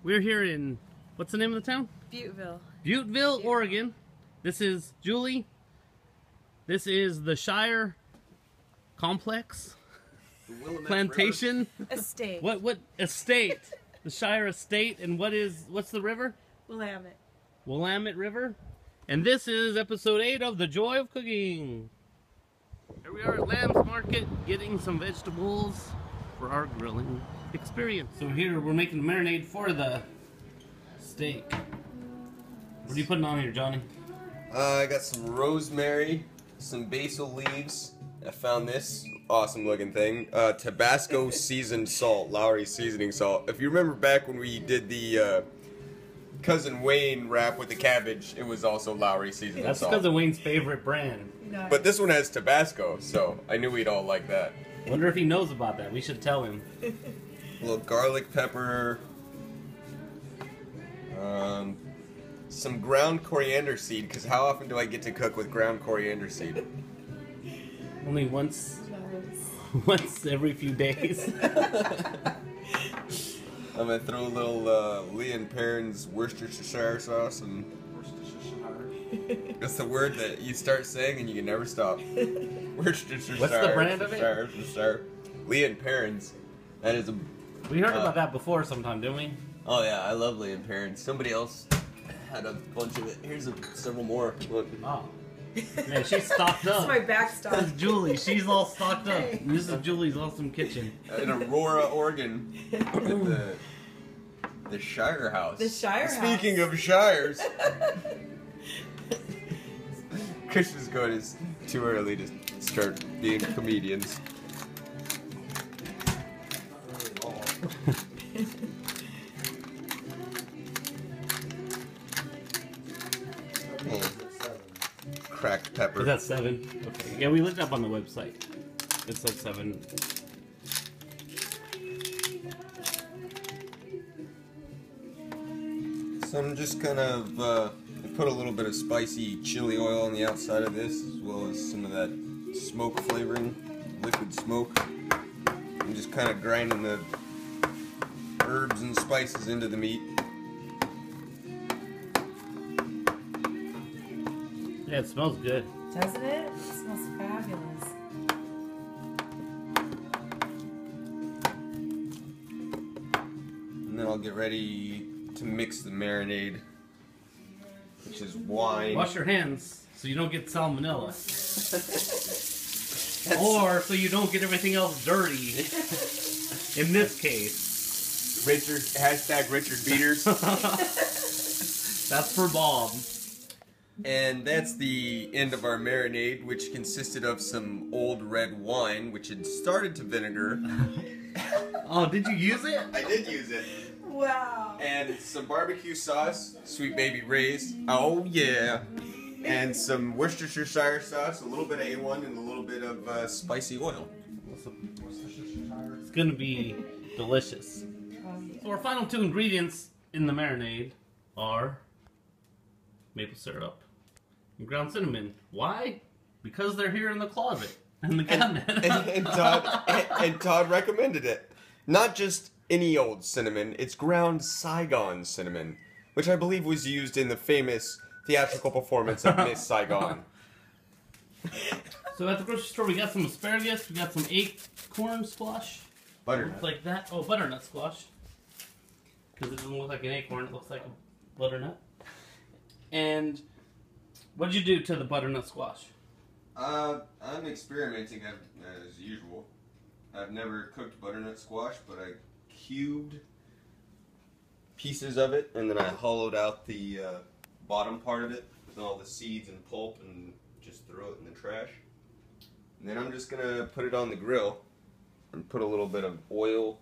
We're here in, what's the name of the town? Butteville. Butteville, Oregon. This is Julie. This is the Shire Complex. Plantation. Estate. What estate? The Shire Estate. And what's the river? Willamette. Willamette River. And this is episode 8 of The Joy of Cooking. Here we are at Lamb's Market getting some vegetables for our grilling experience. So here we're making the marinade for the steak. What are you putting on here, Johnny? I got some rosemary, some basil leaves. I found this awesome looking thing. Tabasco seasoned salt, Lowry seasoning salt. If you remember back when we did the Cousin Wayne wrap with the cabbage, it was also Lowry seasoning That's salt. That's Cousin Wayne's favorite brand. Nice. But this one has Tabasco, so I knew we'd all like that. Wonder if he knows about that. We should tell him. A little garlic pepper. Some ground coriander seed, because how often do I get to cook with ground coriander seed? Only once every few days. I'm going to throw a little Lee and Perrin's Worcestershire sauce, and that's the word that you start saying and you can never stop. Worcestershire. What's the brand of it? Worcestershire. Lee and Perrin's. That is a... We heard about that before sometime, didn't we? Oh yeah, I love Lee and Perrin's. Somebody else had a bunch of it. Here's several more. Look. Oh. Man, she's stocked up. That's my backstop. This is Julie. She's all stocked up. And this is Julie's awesome kitchen. In Aurora, Oregon. At the Shire House. The Shire House. Speaking of shires. Christian's going, it's too early to start being comedians. Cracked pepper. Is that 7? Okay. Yeah, we looked up on the website. It said 7. So I'm just kind of put a little bit of spicy chili oil on the outside of this, as well as some of that smoke flavoring, liquid smoke. I'm just kind of grinding the herbs and spices into the meat. Yeah, it smells good. Doesn't it? It smells fabulous. And then I'll get ready to mix the marinade, which is wine. Wash your hands so you don't get salmonella. Or so you don't get everything else dirty. In this case. Richard Beaters. That's for Bob. And that's the end of our marinade, which consisted of some old red wine, which had started to vinegar. Oh, did you use it? I did use it. Wow. And some barbecue sauce, Sweet Baby Ray's. Oh yeah. And some Worcestershire sauce, a little bit of A1, and a little bit of spicy oil. It's gonna be delicious. So our final 2 ingredients in the marinade are maple syrup and ground cinnamon. Why? Because they're here in the closet, in the cabinet. and Todd recommended it. Not just any old cinnamon, it's ground Saigon cinnamon, which I believe was used in the famous theatrical performance of Miss Saigon. So at the grocery store we got some asparagus, we got some acorn squash. Butternut. Looks like that. Oh, butternut squash. Because it doesn't look like an acorn, it looks like a butternut. And what did you do to the butternut squash? I'm experimenting as usual. I've never cooked butternut squash, but I cubed pieces of it, and then I hollowed out the bottom part of it with all the seeds and pulp, and just throw it in the trash. And then I'm just gonna put it on the grill and put a little bit of oil,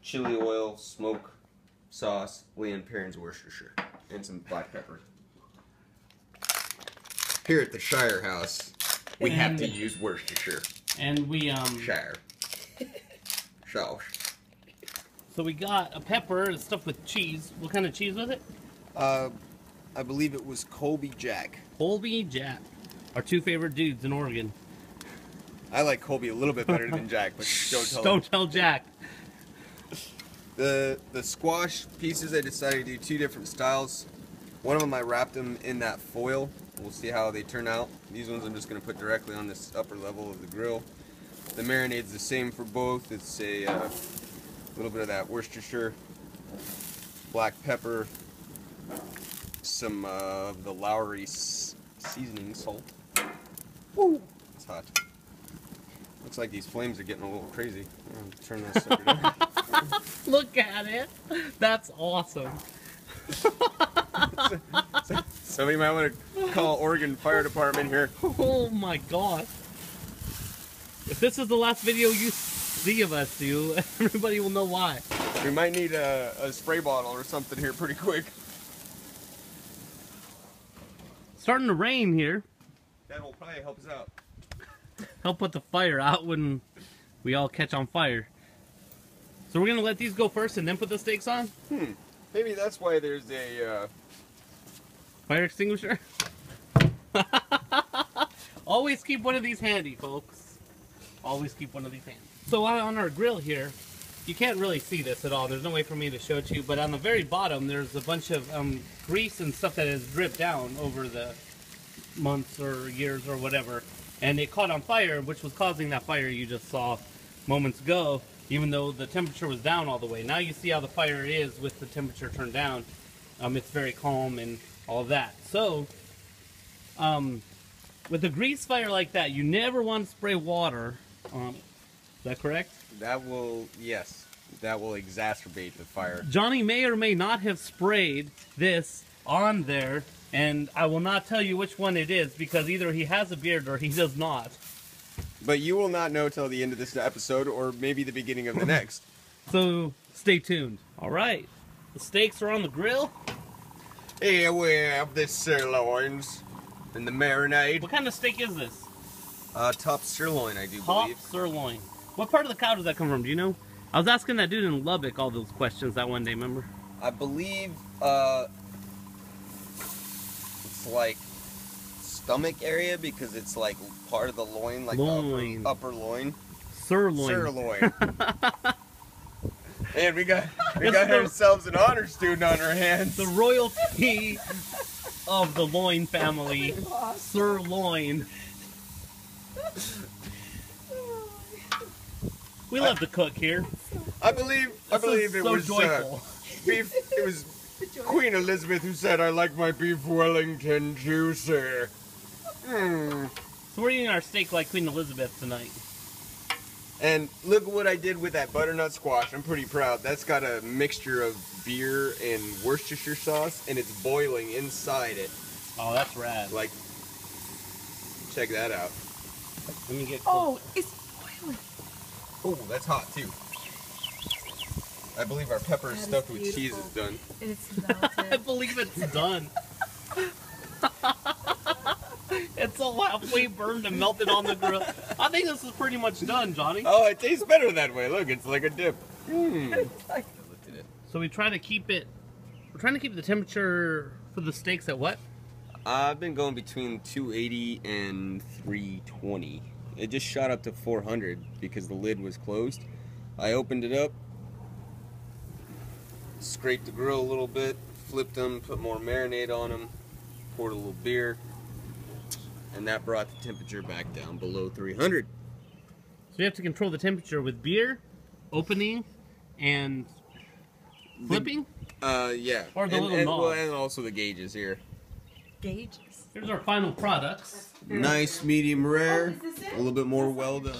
chili oil, smoke, sauce, Lee and Perrin's Worcestershire, and some black pepper. Here at the Shire House, we have to use Worcestershire. And we Shire. Sauce. So we got a pepper and stuff with cheese. What kind of cheese was it? I believe it was Colby Jack. Colby Jack. Our 2 favorite dudes in Oregon. I like Colby a little bit better than Jack, but don't tell him. Don't tell Jack. The squash pieces, I decided to do 2 different styles. One of them I wrapped them in that foil. We'll see how they turn out. These ones I'm just going to put directly on this upper level of the grill. The marinade's the same for both. It's a little bit of that Worcestershire, black pepper, some of the Lowry seasoning salt. Woo! It's hot. Looks like these flames are getting a little crazy. Turn that sucker down. Look at it. That's awesome. Somebody might want to call Oregon Fire Department here. Oh my god. If this is the last video you see of us, everybody will know why. We might need a spray bottle or something here pretty quick. Starting to rain here. That will probably help us out. Help put the fire out when we all catch on fire. So we're gonna let these go first and then put the steaks on? Maybe that's why there's a fire extinguisher? Always keep one of these handy, folks. Always keep one of these handy. So on our grill here, you can't really see this at all. There's no way for me to show it to you, but on the very bottom there's a bunch of grease and stuff that has dripped down over the months or years or whatever. And it caught on fire, which was causing that fire you just saw moments ago, even though the temperature was down all the way. Now you see how the fire is with the temperature turned down. It's very calm and all of that. So, with a grease fire like that, you never want to spray water on it. Is that correct? That will, yes, that will exacerbate the fire. Johnny may or may not have sprayed this on there, and I will not tell you which one it is because either he has a beard or he does not. But you will not know till the end of this episode or maybe the beginning of the next. So stay tuned. All right, the steaks are on the grill. Here we have the sirloins and the marinade. What kind of steak is this? Top sirloin, I do Top believe. sirloin. What part of the cow does that come from? Do you know? I was asking that dude in Lubbock all those questions that one day, remember? I believe it's like stomach area because it's like part of the loin, like loin. The upper loin. Sirloin. Sirloin. And we got ourselves an honor student on our hands. The royalty of the loin family, sirloin. We love to cook here. I believe it so was joyful. beef. It was Queen Elizabeth who said, "I like my beef Wellington juicy." So we're eating our steak like Queen Elizabeth tonight. And look at what I did with that butternut squash. I'm pretty proud. That's got a mixture of beer and Worcestershire sauce, and it's boiling inside it. Oh, that's rad. Like, check that out. Let me get Oh, close. it's boiling. Oh, that's hot too. I believe our pepper That is stuffed with cheese beautiful. is done. It's I melted. believe it's done. It's all halfway burned and melted on the grill. I think this is pretty much done, Johnny. Oh, it tastes better that way. Look, it's like a dip. So we try to keep it. We're trying to keep the temperature for the steaks at what? I've been going between 280 and 320. It just shot up to 400 because the lid was closed. I opened it up, scraped the grill a little bit, flipped them, put more marinade on them, poured a little beer, and that brought the temperature back down below 300. So you have to control the temperature with beer, opening, and flipping? Yeah. Or the little knob. Well, and also the gauges here. Gauges. Here's our final products. Nice, medium rare, Oh, is this it? a little bit more well done.